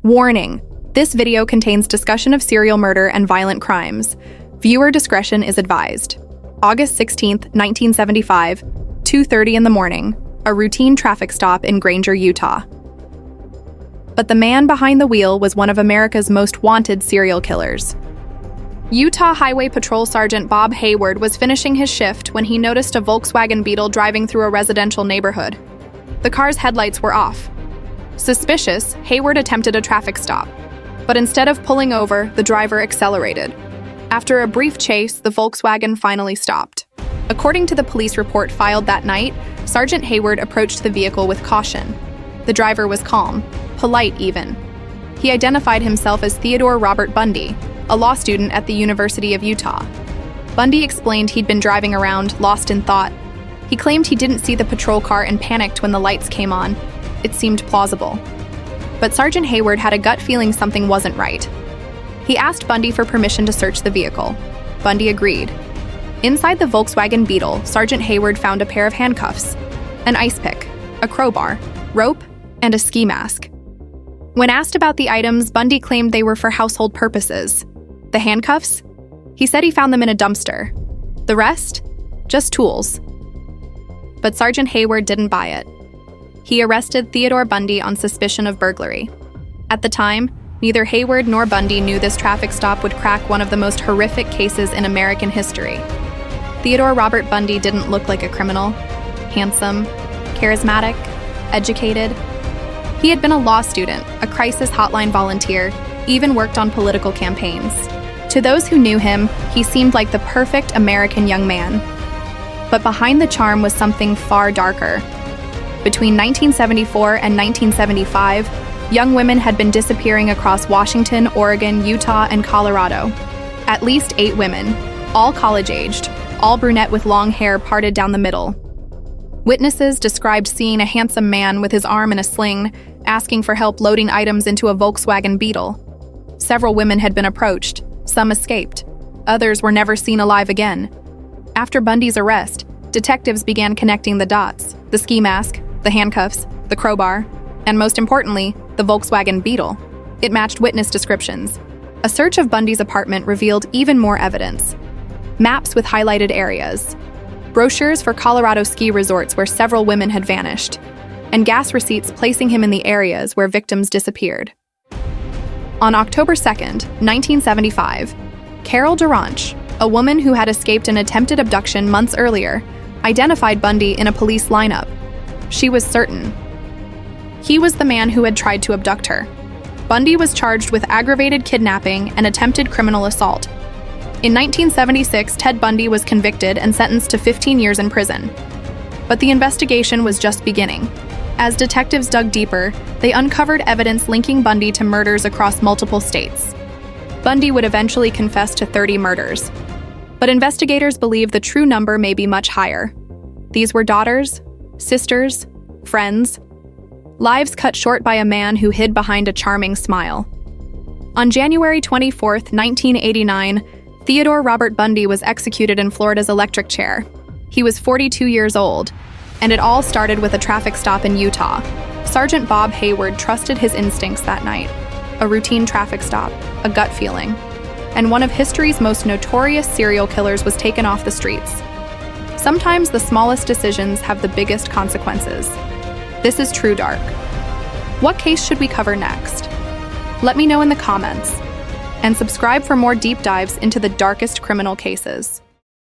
Warning: this video contains discussion of serial murder and violent crimes. Viewer discretion is advised. August 16, 1975, 2:30 in the morning, a routine traffic stop in Granger, Utah. But the man behind the wheel was one of America's most wanted serial killers. Utah Highway Patrol Sergeant Bob Hayward was finishing his shift when he noticed a Volkswagen Beetle driving through a residential neighborhood. The car's headlights were off. Suspicious, Hayward attempted a traffic stop, but instead of pulling over, the driver accelerated. After a brief chase, the Volkswagen finally stopped. According to the police report filed that night, Sergeant Hayward approached the vehicle with caution. The driver was calm, polite even. He identified himself as Theodore Robert Bundy, a law student at the University of Utah. Bundy explained he'd been driving around, lost in thought. He claimed he didn't see the patrol car and panicked when the lights came on. It seemed plausible. But Sergeant Hayward had a gut feeling something wasn't right. He asked Bundy for permission to search the vehicle. Bundy agreed. Inside the Volkswagen Beetle, Sergeant Hayward found a pair of handcuffs, an ice pick, a crowbar, rope, and a ski mask. When asked about the items, Bundy claimed they were for household purposes. The handcuffs? He said he found them in a dumpster. The rest? Just tools. But Sergeant Hayward didn't buy it. He arrested Theodore Bundy on suspicion of burglary. At the time, neither Hayward nor Bundy knew this traffic stop would crack one of the most horrific cases in American history. Theodore Robert Bundy didn't look like a criminal. Handsome, charismatic, educated. He had been a law student, a crisis hotline volunteer, even worked on political campaigns. To those who knew him, he seemed like the perfect American young man. But behind the charm was something far darker. Between 1974 and 1975, young women had been disappearing across Washington, Oregon, Utah, and Colorado. At least 8 women, all college-aged, all brunette with long hair parted down the middle. Witnesses described seeing a handsome man with his arm in a sling, asking for help loading items into a Volkswagen Beetle. Several women had been approached, some escaped, others were never seen alive again. After Bundy's arrest, detectives began connecting the dots: the ski mask, the handcuffs, the crowbar, and most importantly, the Volkswagen Beetle. It matched witness descriptions. A search of Bundy's apartment revealed even more evidence. Maps with highlighted areas, brochures for Colorado ski resorts where several women had vanished, and gas receipts placing him in the areas where victims disappeared. On October 2nd, 1975, Carol Duranch, a woman who had escaped an attempted abduction months earlier, identified Bundy in a police lineup. She was certain he was the man who had tried to abduct her. Bundy was charged with aggravated kidnapping and attempted criminal assault. In 1976, Ted Bundy was convicted and sentenced to 15 years in prison. But the investigation was just beginning. As detectives dug deeper, they uncovered evidence linking Bundy to murders across multiple states. Bundy would eventually confess to 30 murders. But investigators believe the true number may be much higher. These were daughters, sisters, friends, lives cut short by a man who hid behind a charming smile. On January 24, 1989, Theodore Robert Bundy was executed in Florida's electric chair. He was 42 years old, and it all started with a traffic stop in Utah. Sergeant Bob Hayward trusted his instincts that night. A routine traffic stop, a gut feeling, and one of history's most notorious serial killers was taken off the streets. Sometimes the smallest decisions have the biggest consequences. This is True Dark. What case should we cover next? Let me know in the comments, and subscribe for more deep dives into the darkest criminal cases.